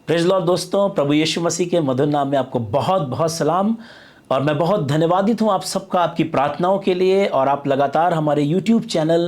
Praise Lord दोस्तों, प्रभु यीशु मसीह के मधुर नाम में आपको बहुत बहुत सलाम। और मैं बहुत धन्यवादित हूँ आप सबका, आपकी प्रार्थनाओं के लिए। और आप लगातार हमारे YouTube channel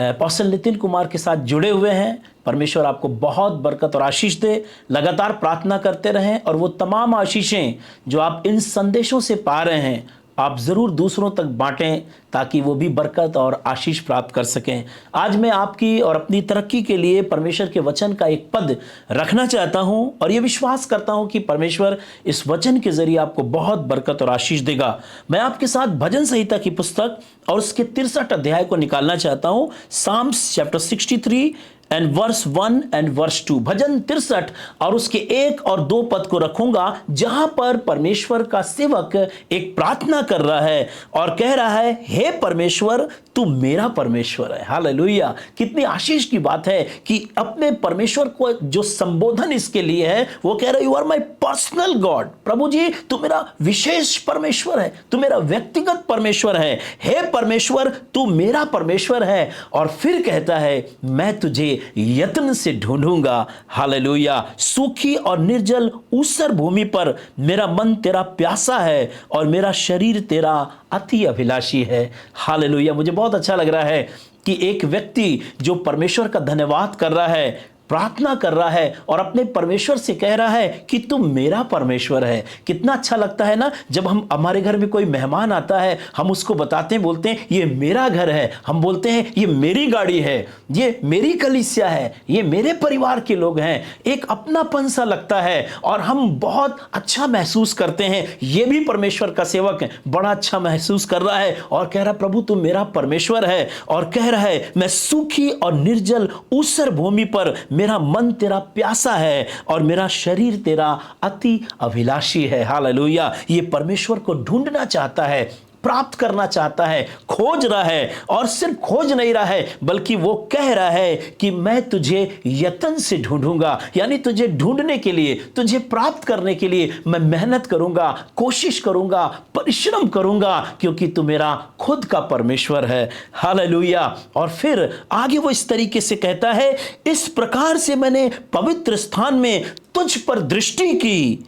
apostle Nitin Kumar के साथ जुड़े हुए हैं। परमेश्वर आपको बहुत बरकत और आशीष दे। लगातार प्रार्थना करते रहें और वो तमाम आशीषें जो आप इन संदेशों से पा रहे हैं आप ज़रूर दूसरों तक बांटें, ताकि वो भी बरकत और आशीष प्राप्त कर सकें। आज मैं आपकी और अपनी तरक्की के लिए परमेश्वर के वचन का एक पद रखना चाहता हूं और ये विश्वास करता हूं कि परमेश्वर इस वचन के जरिए आपको बहुत बरकत और आशीष देगा। मैं आपके साथ भजन संहिता की पुस्तक और उसके 63 अध्याय को निकालना चाहता हूं। Psalms chapter 63 and verse 1 and verse 2। भजन 63 और उसके 1 और 2 पद को रखूंगा, जहां पर परमेश्वर का सेवक एक प्रार्थना कर रहा है और कह रहा है, हे परमेश्वर तू मेरा परमेश्वर है। हालेलुया! कितनी आशीष की बात है कि अपने परमेश्वर को जो संबोधन इसके लिए है, वो कह रहा है, you are my personal god. प्रभु जी तू मेरा विशेष परमेश्वर है, तू मेरा व्यक्तिगत परमेश्वर है। हे परमेश्वर तू मेरा परमेश्वर है। और फिर कहता है, मैं तुझे यत्न से ढूंढूंगा। हालेलुया! सूखी और निर्जल ऊसर भूमि पर मेरा मन तेरा प्यासा है और मेरा शरीर तेरा अति अभिलाषी है। हालेलुया! मुझे बहुत अच्छा लग रहा है कि एक व्यक्ति जो परमेश्वर का धन्यवाद कर रहा है, प्रार्थना कर रहा है और अपने परमेश्वर से कह रहा है कि तू मेरा परमेश्वर है। कितना अच्छा लगता है ना, जब हम हमारे घर में कोई मेहमान आता है, हम उसको बताते हैं, बोलते हैं ये मेरा घर है, हम बोलते हैं ये मेरी गाड़ी है, ये मेरी कलीसिया है, ये मेरे परिवार के लोग हैं। एक अपनापन सा लगता है और हम बहुत अच्छा महसूस करते हैं। ये भी परमेश्वर का सेवक है, बड़ा अच्छा महसूस कर रहा है और कह रहा है, प्रभु तू मेरा परमेश्वर है। और कह रहा है, मैं सूखी और निर्जल ऊसर भूमि पर मेरा मन तेरा प्यासा है और मेरा शरीर तेरा अति अभिलाषी है। हालेलुया! ये परमेश्वर को ढूंढना चाहता है, प्राप्त करना चाहता है, खोज रहा है। और सिर्फ खोज नहीं रहा है, बल्कि वो कह रहा है कि मैं तुझे यत्न से ढूंढूंगा। यानी तुझे ढूंढने के लिए, तुझे प्राप्त करने के लिए मैं मेहनत करूंगा, कोशिश करूंगा, परिश्रम करूंगा, क्योंकि तू मेरा खुद का परमेश्वर है। हालेलुया! और फिर आगे वो इस तरीके से कहता है, इस प्रकार से मैंने पवित्र स्थान में तुझ पर दृष्टि की।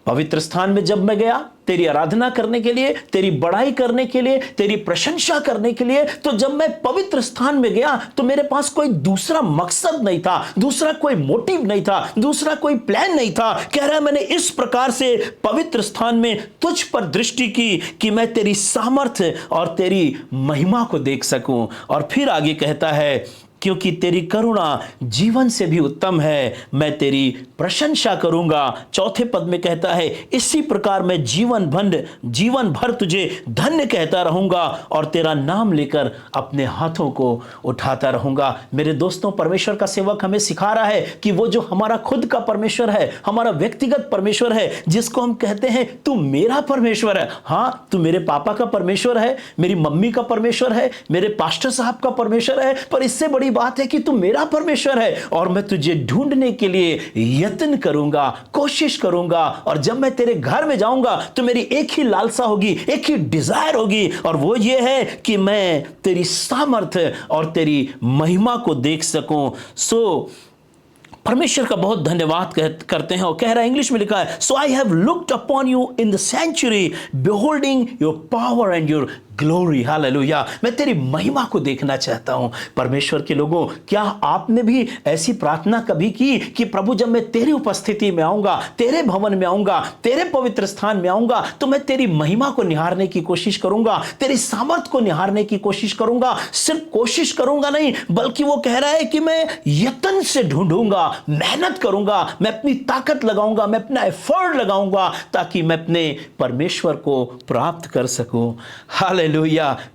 पवित्र स्थान में जब मैं गया तेरी आराधना करने के लिए, तेरी बड़ाई करने के लिए, तेरी प्रशंसा करने के लिए, तो जब मैं पवित्र स्थान में गया तो मेरे पास कोई दूसरा मकसद नहीं था, दूसरा कोई मोटिव नहीं था, दूसरा कोई प्लान नहीं था। कह रहा है, मैंने इस प्रकार से पवित्र स्थान में तुझ पर दृष्टि की कि मैं तेरी सामर्थ्य और तेरी महिमा को देख सकूं। और फिर आगे कहता है, क्योंकि तेरी करुणा जीवन से भी उत्तम है, मैं तेरी प्रशंसा करूंगा। चौथे पद में कहता है, इसी प्रकार मैं जीवन भर तुझे धन्य कहता रहूंगा और तेरा नाम लेकर अपने हाथों को उठाता रहूंगा। मेरे दोस्तों, परमेश्वर का सेवक हमें सिखा रहा है कि वो जो हमारा खुद का परमेश्वर है, हमारा व्यक्तिगत परमेश्वर है, जिसको हम कहते हैं तू मेरा परमेश्वर है। हाँ, तू मेरे पापा का परमेश्वर है, मेरी मम्मी का परमेश्वर है, मेरे पास्टर साहब का परमेश्वर है, पर इससे बड़ी बात है कि तू मेरा परमेश्वर है और मैं तुझे ढूंढने के लिए यत्न करूंगा, कोशिश करूंगा। और जब मैं तेरे घर में जाऊंगा तो मेरी एक ही लालसा होगी, एक ही डिजायर होगी, और वो ये है कि मैं तेरी सामर्थ्य और तेरी महिमा को देख सकूं। परमेश्वर का बहुत धन्यवाद करते हैं और कह रहा है, इंग्लिश में लिखा है, so I have looked upon you in the century beholding your power and your glory. Hallelujah! मैं तेरी महिमा को देखना चाहता हूं। परमेश्वर के लोगों, क्या आपने भी ऐसी प्रार्थना कभी की कि प्रभु जब मैं तेरी उपस्थिति में आऊंगा, तेरे भवन में आऊंगा, तेरे पवित्र स्थान में आऊंगा, तो मैं तेरी महिमा को निहारने की कोशिश करूंगा, तेरी सामर्थ को निहारने की कोशिश करूंगा। सिर्फ कोशिश करूंगा नहीं, बल्कि वो कह रहा है कि मैं यत्न से ढूंढूंगा, मेहनत करूंगा, मैं अपनी ताकत लगाऊंगा, मैं अपना एफर्ट लगाऊंगा, ताकि मैं अपने परमेश्वर को प्राप्त कर सकूं। हालेलुया!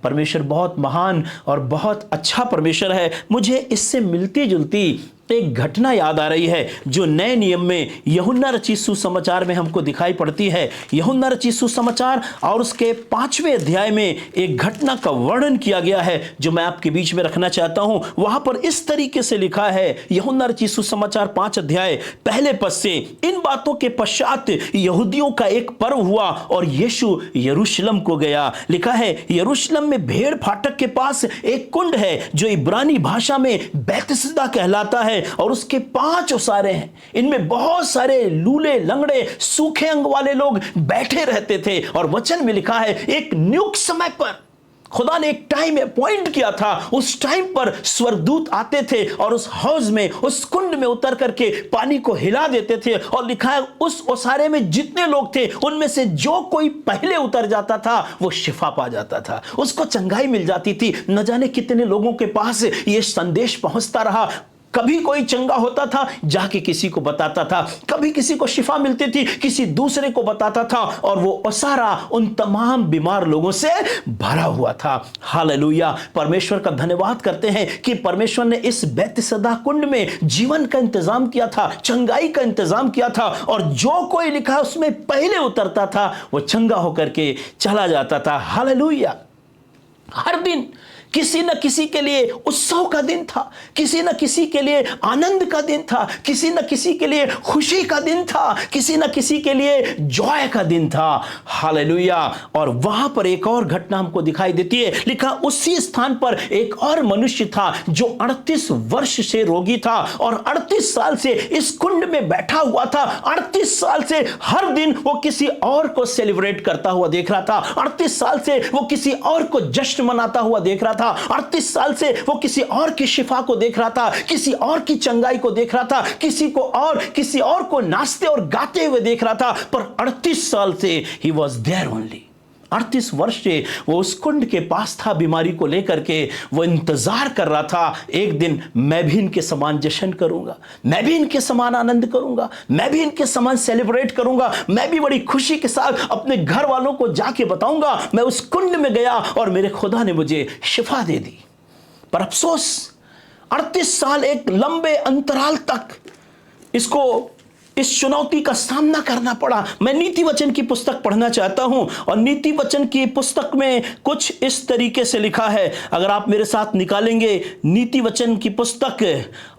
परमेश्वर बहुत महान और बहुत अच्छा परमेश्वर है। मुझे इससे मिलती जुलती एक घटना याद आ रही है जो नए नियम में यूहन्ना रचित सुसमाचार में हमको दिखाई पड़ती है। यूहन्ना रचित सुसमाचार और उसके 5वें अध्याय में एक घटना का वर्णन किया गया है जो मैं आपके बीच में रखना चाहता हूं। वहां पर इस तरीके से लिखा है, यूहन्ना रचित सुसमाचार 5 अध्याय पहले पद से, इन बातों के पश्चात यहूदियों का एक पर्व हुआ और यीशु यरूशलेम को गया। लिखा है, यरूशलेम में भेड़ फाटक के पास एक कुंड है जो इब्रानी भाषा में बैतसदा कहलाता है है और उसके 5 ओसारे हैं। इनमें बहुत सारे लूले, लंगड़े, सूखे अंग वाले लोग बैठे रहते थे। और वचन में लिखा है एक नियुक्त समय पर खुदा ने एक टाइम अपॉइंट किया था, उस टाइम पर स्वर्गदूत आते थे और उस हौज में, उस कुंड में उतर करके पानी को हिला देते थे। और लिखा है उस ओसारे में जितने लोग थे उनमें से जो कोई पहले उतर जाता था वो शिफा पा जाता था, उसको चंगाई मिल जाती थी। न जाने कितने लोगों के पास ये संदेश पहुंचता रहा। कभी कोई चंगा होता था, जाके किसी को बताता था, कभी किसी को शिफा मिलती थी, किसी दूसरे को बताता था, और वो ओसारा उन तमाम बीमार लोगों से भरा हुआ था। हालेलुया। परमेश्वर का धन्यवाद करते हैं कि परमेश्वर ने इस बैतसैदा कुंड में जीवन का इंतजाम किया था, चंगाई का इंतजाम किया था, और जो कोई लिखा उसमें पहले उतरता था वो चंगा होकर के चला जाता था। हालेलुया। हर दिन किसी न किसी के लिए उत्सव का दिन था, किसी न किसी के लिए आनंद का दिन था, किसी न किसी के लिए खुशी का दिन था, किसी न किसी के लिए जॉय का दिन था। हालेलुया। और वहां पर एक और घटना हमको दिखाई देती है। लिखा उसी स्थान पर एक और मनुष्य था जो 38 वर्ष से रोगी था और 38 साल से इस कुंड में बैठा हुआ था। 38 साल से हर दिन वो किसी और को सेलिब्रेट करता हुआ देख रहा था। 38 साल से वो किसी और को जश्न मनाता हुआ देख रहा था। 38 साल से वो किसी और की शिफा को देख रहा था, किसी और की चंगाई को देख रहा था, किसी और को नाचते और गाते हुए देख रहा था। पर 38 साल से ही वॉज देयर ओनली। 38 वर्ष से वो उस कुंड के पास था, बीमारी को लेकर के वो इंतजार कर रहा था। एक दिन मैं भी इनके समान जश्न करूंगा, मैं भी इनके समान आनंद करूंगा, मैं भी इनके समान सेलिब्रेट करूंगा, मैं भी बड़ी खुशी के साथ अपने घर वालों को जाके बताऊंगा मैं उस कुंड में गया और मेरे खुदा ने मुझे शिफा दे दी। पर अफसोस 38 साल एक लंबे अंतराल तक इसको इस चुनौती का सामना करना पड़ा। मैं नीति वचन की पुस्तक पढ़ना चाहता हूं और नीति वचन की पुस्तक में कुछ इस तरीके से लिखा है। अगर आप मेरे साथ निकालेंगे नीति वचन की पुस्तक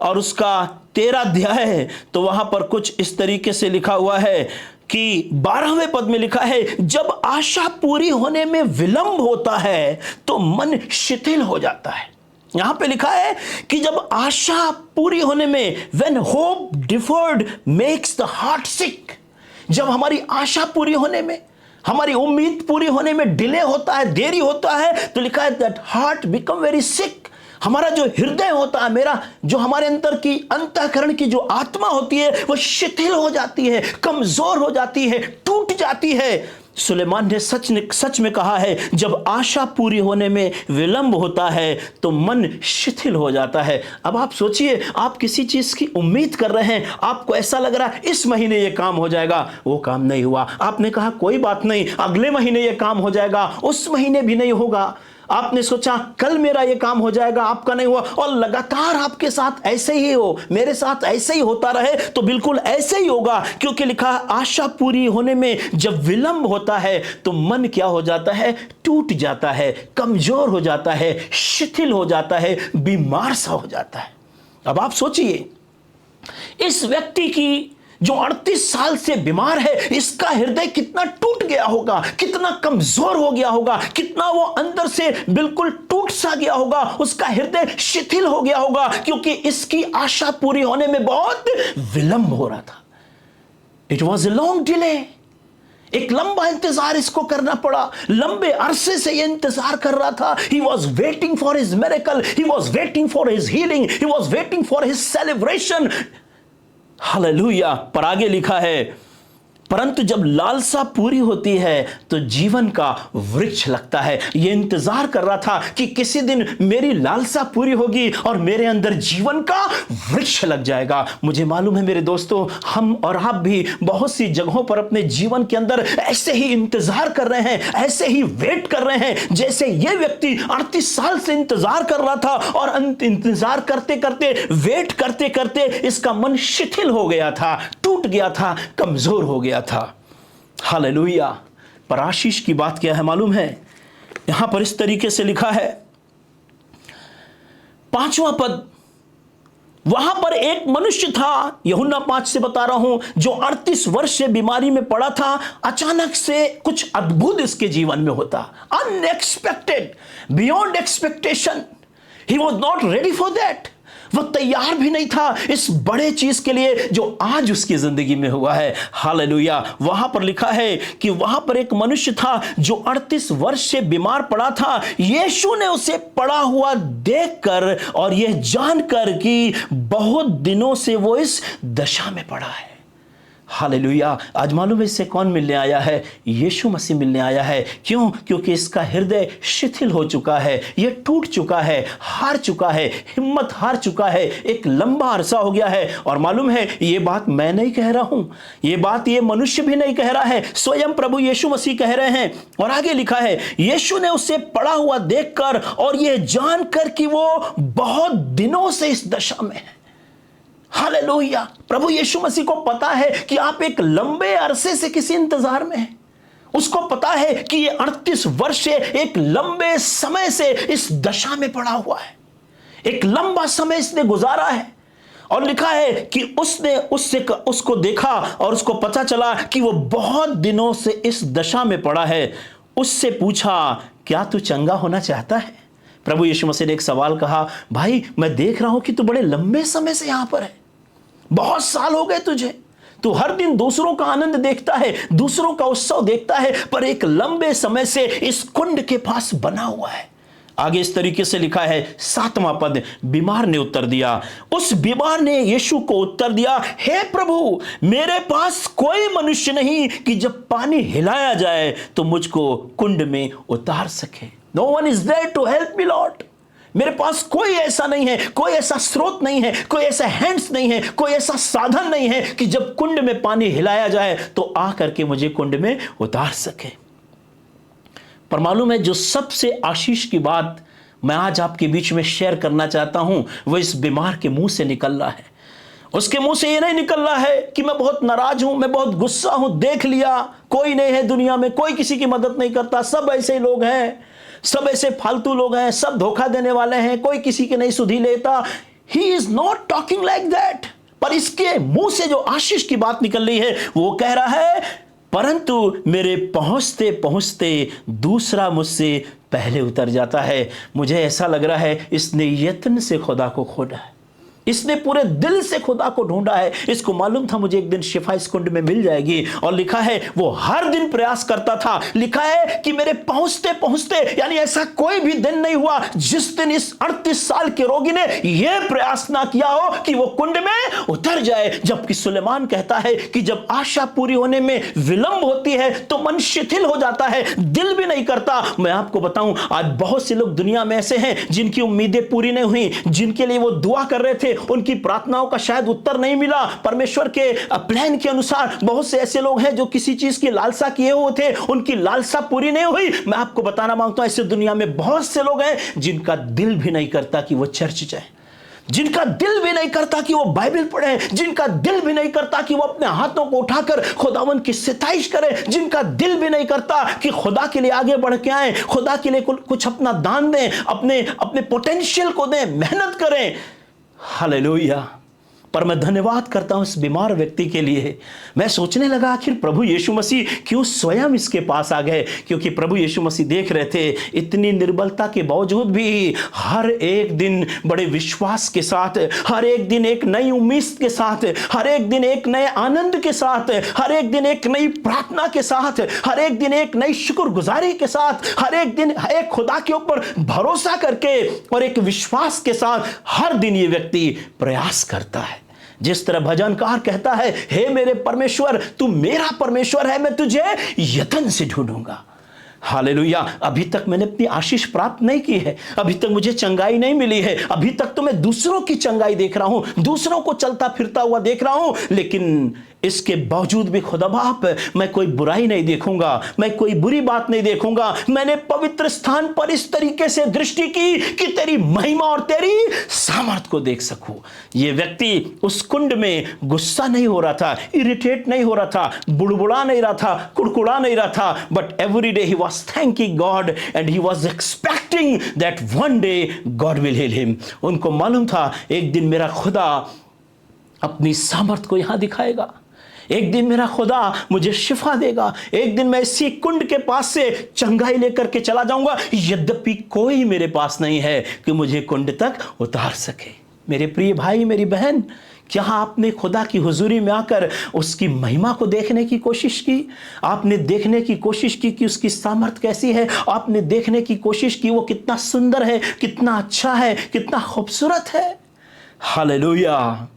और उसका 13 अध्याय है तो वहां पर कुछ इस तरीके से लिखा हुआ है कि 12वें पद में लिखा है, जब आशा पूरी होने में विलंब होता है तो मन शिथिल हो जाता है। यहां पे लिखा है कि जब आशा पूरी होने में, when hope deferred makes the heart sick, जब हमारी आशा पूरी होने में, हमारी उम्मीद पूरी होने में डिले होता है, देरी होता है, तो लिखा है that heart become very sick। हमारा जो हृदय होता है, मेरा जो हमारे अंदर की अंतःकरण की जो आत्मा होती है वो शिथिल हो जाती है, कमजोर हो जाती है, टूट जाती है। सुलेमान ने सच में कहा है, जब आशा पूरी होने में विलंब होता है तो मन शिथिल हो जाता है। अब आप सोचिए, आप किसी चीज की उम्मीद कर रहे हैं, आपको ऐसा लग रहा है इस महीने ये काम हो जाएगा, वो काम नहीं हुआ। आपने कहा कोई बात नहीं, अगले महीने ये काम हो जाएगा, उस महीने भी नहीं होगा। आपने सोचा कल मेरा ये काम हो जाएगा, आपका नहीं हुआ। और लगातार आपके साथ ऐसे ही हो, मेरे साथ ऐसे ही होता रहे तो बिल्कुल ऐसे ही होगा। क्योंकि लिखा आशा पूरी होने में जब विलंब होता है तो मन क्या हो जाता है, टूट जाता है, कमजोर हो जाता है, शिथिल हो जाता है, बीमार सा हो जाता है। अब आप सोचिए, इस व्यक्ति की जो 38 साल से बीमार है, इसका हृदय कितना टूट गया होगा, कितना कमजोर हो गया होगा, कितना वो अंदर से बिल्कुल टूट सा गया होगा, उसका हृदय शिथिल हो गया होगा, क्योंकि इसकी आशा पूरी होने में बहुत विलंब हो रहा था। It was a long delay. एक लंबा इंतजार इसको करना पड़ा, लंबे अरसे से ये इंतजार कर रहा था। He was waiting for his miracle, he was waiting for his healing, he was waiting for his celebration। Hallelujah. पर आगे लिखा है, परंतु जब लालसा पूरी होती है तो जीवन का वृक्ष लगता है। यह इंतजार कर रहा था कि किसी दिन मेरी लालसा पूरी होगी और मेरे अंदर जीवन का वृक्ष लग जाएगा। मुझे मालूम है मेरे दोस्तों, हम और आप भी बहुत सी जगहों पर अपने जीवन के अंदर ऐसे ही इंतजार कर रहे हैं, ऐसे ही वेट कर रहे हैं, जैसे यह व्यक्ति 38 साल से इंतजार कर रहा था और इंतजार करते करते, वेट करते करते इसका मन शिथिल हो गया था, टूट गया था, कमजोर हो गया था। हालेलुया। पर आशीष की बात क्या है मालूम है? यहां पर इस तरीके से लिखा है, 5वां पद, वहां पर एक मनुष्य था, यूहन्ना 5 से बता रहा हूं, जो 38 वर्ष से बीमारी में पड़ा था। अचानक से कुछ अद्भुत इसके जीवन में होता, unexpected, beyond expectation. He was not ready for that. वो तैयार भी नहीं था इस बड़े चीज के लिए जो आज उसकी जिंदगी में हुआ है। हालेलुया। वहां पर लिखा है कि वहां पर एक मनुष्य था जो 38 वर्ष से बीमार पड़ा था। यीशु ने उसे पड़ा हुआ देखकर और यह जानकर कि बहुत दिनों से वो इस दशा में पड़ा है। हालेलुया। आज मालूम है इससे कौन मिलने आया है? यीशु मसीह मिलने आया है। क्यों? क्योंकि इसका हृदय शिथिल हो चुका है, यह टूट चुका है, हार चुका है, हिम्मत हार चुका है, एक लंबा अरसा हो गया है। और मालूम है ये बात मैं नहीं कह रहा हूं, ये बात ये मनुष्य भी नहीं कह रहा है, स्वयं प्रभु यीशु मसीह कह रहे हैं। और आगे लिखा है, यीशु ने उसे पड़ा हुआ देखकर और यह जानकर कि वो बहुत दिनों से इस दशा में है। हालेलुया। प्रभु यीशु मसीह को पता है कि आप एक लंबे अरसे से किसी इंतजार में हैं। उसको पता है कि ये 38 वर्ष से एक लंबे समय से इस दशा में पड़ा हुआ है, एक लंबा समय इसने गुजारा है। और लिखा है कि उसने उसको देखा और उसको पता चला कि वो बहुत दिनों से इस दशा में पड़ा है। उससे पूछा, क्या तू चंगा होना चाहता है? प्रभु यीशु मसीह ने एक सवाल कहा, भाई मैं देख रहा हूं कि तू बड़े लंबे समय से यहां पर है, बहुत साल हो गए तुझे, तू हर दिन दूसरों का आनंद देखता है, दूसरों का उत्सव देखता है, पर एक लंबे समय से इस कुंड के पास बना हुआ है। आगे इस तरीके से लिखा है 7वां पद, बीमार ने उत्तर दिया, उस बीमार ने यीशु को उत्तर दिया, हे प्रभु, मेरे पास कोई मनुष्य नहीं कि जब पानी हिलाया जाए तो मुझको कुंड में उतार सके। No one is there to help me Lord. मेरे पास कोई ऐसा नहीं है, कोई ऐसा स्रोत नहीं है, कोई ऐसा हैंड्स नहीं है, कोई ऐसा साधन नहीं है कि जब कुंड में पानी हिलाया जाए तो आ करके मुझे कुंड में उतार सके। पर मालूम है, जो सबसे आशीष की बात मैं आज आपके बीच में शेयर करना चाहता हूं, वो इस बीमार के मुंह से निकल रहा है। उसके मुंह से ये नहीं निकल रहा है कि मैं बहुत नाराज हूं, मैं बहुत गुस्सा हूं, देख लिया कोई नहीं है दुनिया में, कोई किसी की मदद नहीं करता, सब ऐसे लोग हैं, सब ऐसे फालतू लोग हैं, सब धोखा देने वाले हैं, कोई किसी की नहीं सुधि लेता। He is not talking like that. पर इसके मुंह से जो आशीष की बात निकल रही है वो कह रहा है, परंतु मेरे पहुंचते पहुंचते दूसरा मुझसे पहले उतर जाता है। मुझे ऐसा लग रहा है इसने यत्न से खुदा को खोजा है, इसने पूरे दिल से खुदा को ढूंढा है। इसको मालूम था मुझे एक दिन शिफा इस कुंड में मिल जाएगी। और लिखा है वो हर दिन प्रयास करता था। लिखा है कि मेरे पहुंचते पहुंचते, यानी ऐसा कोई भी दिन नहीं हुआ जिस दिन इस 38 साल के रोगी ने यह प्रयास ना किया हो कि वो कुंड में उतर जाए। जबकि सुलेमान कहता है कि जब आशा पूरी होने में विलंब होती है तो मन शिथिल हो जाता है, दिल भी नहीं करता। मैं आपको बताऊं, आज बहुत से लोग दुनिया में ऐसे हैं जिनकी उम्मीदें पूरी नहीं हुई, जिनके लिए वो दुआ कर रहे थे, उनकी प्रार्थनाओं का शायद उत्तर नहीं मिला परमेश्वर के प्लान के अनुसार। बहुत से ऐसे लोग हैं जो किसी चीज की लालसा किए हुए थे, उनकी लालसा पूरी नहीं हुई। मैं आपको बताना मांगता हूं, ऐसे दुनिया में बहुत से लोग हैं जिनका दिल भी नहीं करता कि वो चर्च जाए, जिनका दिल भी नहीं करता कि वो बाइबल पढ़े, जिनका दिल भी नहीं करता कि वो अपने हाथों को उठाकर खुदावन की सिताइश करे, जिनका दिल भी नहीं करता कि खुदा के लिए आगे बढ़ के आए, खुदा के लिए कुछ अपना दान दें, अपने पोटेंशियल को दें, मेहनत करें। हालेलुया। पर मैं धन्यवाद करता हूं इस बीमार व्यक्ति के लिए। मैं सोचने लगा आखिर प्रभु यीशु मसीह क्यों स्वयं इसके पास आ गए, क्योंकि प्रभु यीशु मसीह देख रहे थे इतनी निर्बलता के बावजूद भी हर एक दिन बड़े विश्वास के साथ, हर एक दिन एक नई उम्मीद के साथ, हर एक दिन एक नए आनंद के साथ, हर एक दिन एक नई प्रार्थना के साथ, हर एक दिन एक नई शुक्रगुजारी के साथ, हर एक दिन एक खुदा के ऊपर भरोसा करके और एक विश्वास के साथ हर दिन ये व्यक्ति प्रयास करता है। जिस तरह भजनकार कहता है, हे मेरे परमेश्वर, तू मेरा परमेश्वर है, मैं तुझे यत्न से ढूंढूंगा। हालेलुया। अभी तक मैंने अपनी आशीष प्राप्त नहीं की है, अभी तक मुझे चंगाई नहीं मिली है, अभी तक तो मैं दूसरों की चंगाई देख रहा हूं, दूसरों को चलता फिरता हुआ देख रहा हूं, लेकिन इसके बावजूद भी खुदा बाप मैं कोई बुराई नहीं देखूंगा, मैं कोई बुरी बात नहीं देखूंगा। मैंने पवित्र स्थान पर इस तरीके से दृष्टि की कि तेरी महिमा और तेरी सामर्थ को देख सकूं। यह व्यक्ति उस कुंड में गुस्सा नहीं हो रहा था, इरिटेट नहीं हो रहा था, बुड़बुड़ा नहीं रहा था, कुड़कुड़ा नहीं रहा था, but every day he was thanking God and he was expecting that one day God will heal him. उनको मालूम था एक दिन मेरा खुदा अपनी सामर्थ को यहां दिखाएगा, एक दिन मेरा खुदा मुझे शिफा देगा, एक दिन मैं इसी कुंड के पास से चंगाई लेकर के चला जाऊंगा, यद्यपि कोई मेरे पास नहीं है कि मुझे कुंड तक उतार सके। मेरे प्रिय भाई, मेरी बहन, क्या आपने खुदा की हुजूरी में आकर उसकी महिमा को देखने की कोशिश की? आपने देखने की कोशिश की कि उसकी सामर्थ कैसी है? आपने देखने की कोशिश की वो कितना सुंदर है, कितना अच्छा है, कितना खूबसूरत है? हालेलुया।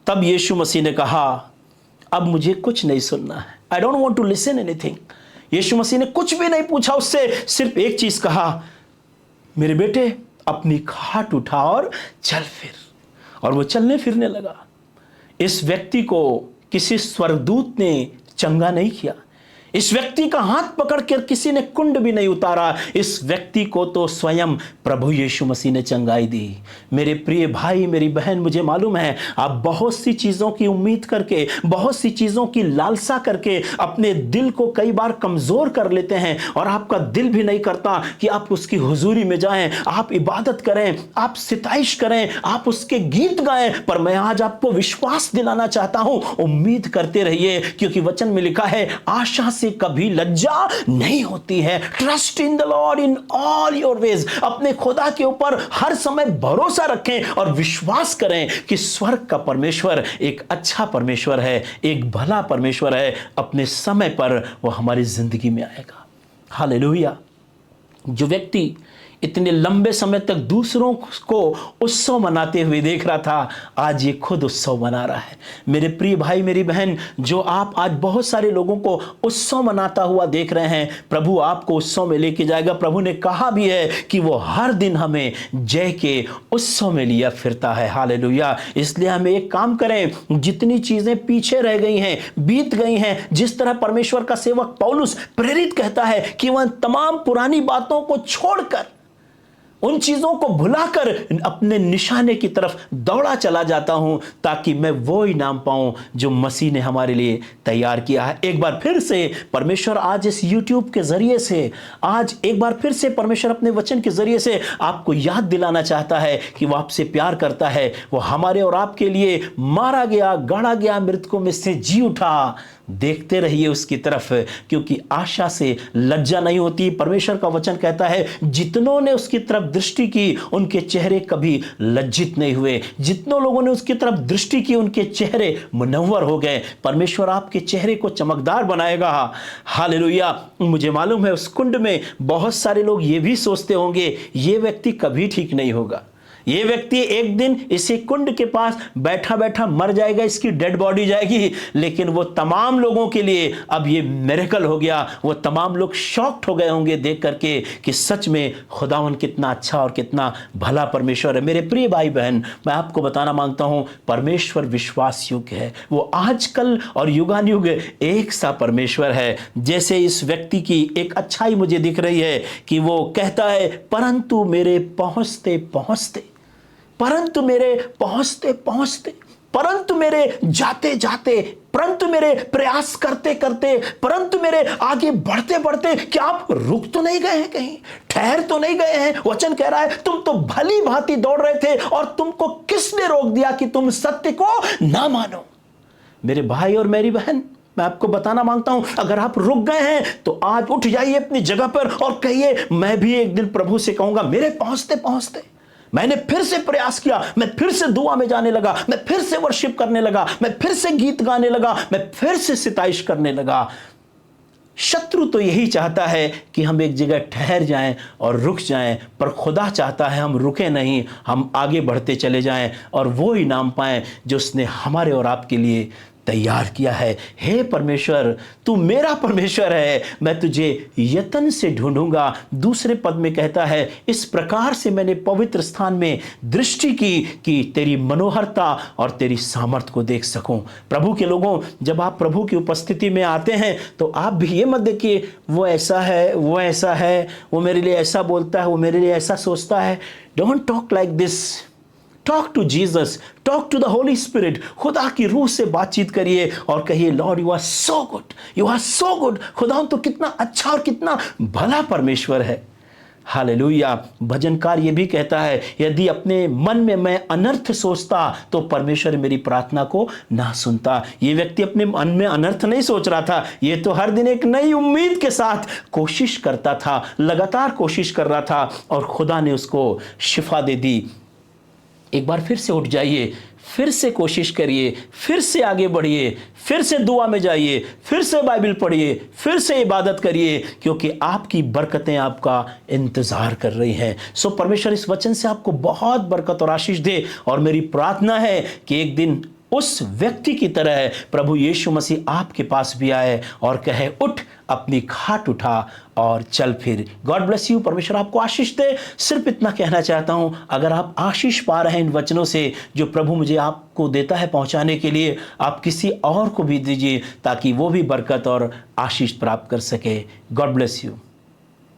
तब यीशु मसीह ने कहा, अब मुझे कुछ नहीं सुनना है। I don't want to listen anything. Yeshu Masih ने कुछ भी नहीं पूछा उससे, सिर्फ एक चीज कहा, मेरे बेटे अपनी खाट उठा और चल फिर। और वो चलने फिरने लगा। इस व्यक्ति को किसी स्वर्गदूत ने चंगा नहीं किया। इस व्यक्ति का हाथ पकड़कर किसी ने कुंड भी नहीं उतारा। इस व्यक्ति को तो स्वयं प्रभु यीशु मसीह ने चंगाई दी। मेरे प्रिय भाई, मेरी बहन, मुझे मालूम है आप बहुत सी चीज़ों की उम्मीद करके, बहुत सी चीज़ों की लालसा करके अपने दिल को कई बार कमज़ोर कर लेते हैं और आपका दिल भी नहीं करता कि आप उसकी हुजूरी में जाएं, आप इबादत करें, आप सिताइश करें, आप उसके गीत गाएं। पर मैं आज आपको विश्वास दिलाना चाहता हूं, उम्मीद करते रहिए, क्योंकि वचन में लिखा है, आशा से कभी लज्जा नहीं होती है। Trust in the Lord in all your ways. अपने खुदा के ऊपर हर समय भरोसा रखें और विश्वास करें कि स्वर्ग का परमेश्वर एक अच्छा परमेश्वर है, एक भला परमेश्वर है। अपने समय पर वो हमारी जिंदगी में आएगा। हालेलुया। जो व्यक्ति इतने लंबे समय तक दूसरों को उत्सव मनाते हुए देख रहा था, आज ये खुद उत्सव मना रहा है। मेरे प्रिय भाई, मेरी बहन, जो आप आज बहुत सारे लोगों को उत्सव मनाता हुआ देख रहे हैं, प्रभु आपको उत्सव में लेके जाएगा। प्रभु ने कहा भी है कि वो हर दिन हमें जय के उत्सव में लिया फिरता है। हालेलुया। इसलिए हमें एक काम करें, जितनी चीजें पीछे रह गई हैं, बीत गई हैं, जिस तरह परमेश्वर का सेवक पौलुस प्रेरित कहता है कि वह तमाम पुरानी बातों को छोड़कर, उन चीजों को भुलाकर अपने निशाने की तरफ दौड़ा चला जाता हूं, ताकि मैं वो इनाम पाऊं जो मसीह ने हमारे लिए तैयार किया है। एक बार फिर से परमेश्वर आज इस YouTube के जरिए से, आज एक बार फिर से परमेश्वर अपने वचन के जरिए से आपको याद दिलाना चाहता है कि वो आपसे प्यार करता है। वो हमारे और आपके लिए मारा गया, गाड़ा गया, मृतकों में से जी उठा। देखते रहिए उसकी तरफ, क्योंकि आशा से लज्जा नहीं होती। परमेश्वर का वचन कहता है, जितनों ने उसकी तरफ दृष्टि की उनके चेहरे कभी लज्जित नहीं हुए। जितनों लोगों ने उसकी तरफ दृष्टि की उनके चेहरे मुनव्वर हो गए। परमेश्वर आपके चेहरे को चमकदार बनाएगा। हालेलुया। मुझे मालूम है उस कुंड में बहुत सारे लोग ये भी सोचते होंगे, ये व्यक्ति कभी ठीक नहीं होगा, ये व्यक्ति एक दिन इसी कुंड के पास बैठा बैठा मर जाएगा, इसकी डेड बॉडी जाएगी। लेकिन वो तमाम लोगों के लिए अब ये मिरेकल हो गया। वो तमाम लोग शॉक्ड हो गए होंगे देख करके कि सच में खुदावन कितना अच्छा और कितना भला परमेश्वर है। मेरे प्रिय भाई बहन, मैं आपको बताना मांगता हूं, परमेश्वर विश्वास योग्य है। वो आजकल और युगानुयुग एक सा परमेश्वर है। जैसे इस व्यक्ति की एक अच्छाई मुझे दिख रही है कि वो कहता है, परंतु मेरे पहुंचते पहुंचते, परंतु मेरे पहुंचते पहुंचते, परंतु मेरे जाते जाते, परंतु मेरे प्रयास करते करते, परंतु मेरे आगे बढ़ते बढ़ते, क्या आप रुक तो नहीं गए हैं, कहीं ठहर तो नहीं गए हैं? वचन कह रहा है, तुम तो भली भांति दौड़ रहे थे और तुमको किसने रोक दिया कि तुम सत्य को ना मानो? मेरे भाई और मेरी बहन, मैं आपको बताना मांगता हूं, अगर आप रुक गए हैं तो आज उठ जाइए अपनी जगह पर और कहिए, मैं भी एक दिन प्रभु से कहूंगा, मेरे पहुंचते पहुंचते मैंने फिर से प्रयास किया, मैं फिर से दुआ में जाने लगा, मैं फिर से वर्शिप करने लगा, मैं फिर से गीत गाने लगा, मैं फिर से सिताइश करने लगा। शत्रु तो यही चाहता है कि हम एक जगह ठहर जाएं और रुक जाएं, पर खुदा चाहता है हम रुके नहीं, हम आगे बढ़ते चले जाएं और वो इनाम पाएं जो उसने हमारे और आपके लिए तैयार किया है। हे परमेश्वर, तू मेरा परमेश्वर है, मैं तुझे यत्न से ढूंढूंगा। दूसरे पद में कहता है, इस प्रकार से मैंने पवित्र स्थान में दृष्टि की कि तेरी मनोहरता और तेरी सामर्थ को देख सकूं। प्रभु के लोगों, जब आप प्रभु की उपस्थिति में आते हैं तो आप भी ये मत देखिए, वो ऐसा है, वो ऐसा है, वो मेरे लिए ऐसा बोलता है, वो मेरे लिए ऐसा सोचता है। Don't talk like this. Talk to Jesus, talk to the Holy Spirit. खुदा की रूह से बातचीत करिए और कहिए, Lord you are so good, you are so good. खुदा तो कितना अच्छा और कितना भला परमेश्वर है। हालेलुया। भजनकार ये भी कहता है, यदि अपने मन में मैं अनर्थ सोचता तो परमेश्वर मेरी प्रार्थना को ना सुनता। ये व्यक्ति अपने मन में अनर्थ नहीं सोच रहा था, ये तो हर दिन एक नई उम्मीद के साथ कोशिश करता था, लगातार कोशिश कर रहा था और खुदा ने उसको शिफा दे दी। एक बार फिर से उठ जाइए, फिर से कोशिश करिए, फिर से आगे बढ़िए, फिर से दुआ में जाइए, फिर से बाइबल पढ़िए, फिर से इबादत करिए, क्योंकि आपकी बरकतें आपका इंतजार कर रही हैं। सो परमेश्वर इस वचन से आपको बहुत बरकत और आशीष दे। और मेरी प्रार्थना है कि एक दिन उस व्यक्ति की तरह प्रभु यीशु मसीह आपके पास भी आए और कहे, उठ, अपनी खाट उठा और चल फिर। God bless you. परमेश्वर आपको आशीष दे। सिर्फ इतना कहना चाहता हूं, अगर आप आशीष पा रहे हैं इन वचनों से जो प्रभु मुझे आपको देता है पहुंचाने के लिए, आप किसी और को भी दीजिए ताकि वो भी बरकत और आशीष प्राप्त कर सके। God bless you.